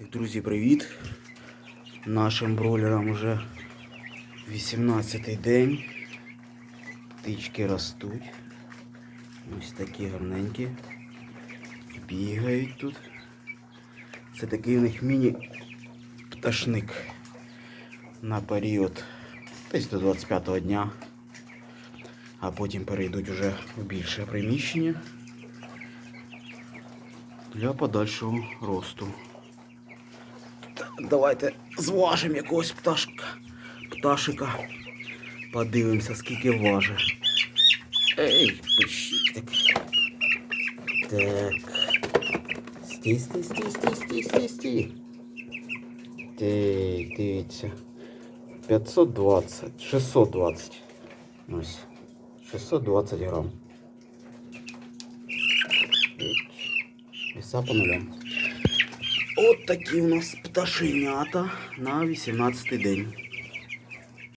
Друзі, привіт! Нашим бройлерам вже 18-й день. Птички ростуть. Ось такі гарненькі. Бігають тут. Це такий у них міні-пташник на період десь до 25-го дня. А потім перейдуть вже в більше приміщення для подальшого росту. Давайте зважимо якогось пташика. Подивимося, скільки важить. Ей, пищить так. Так. Стій. Дивіться. 620. Ось. 620 грам. Веса по нулям. От такі у нас пташенята на 18-й день.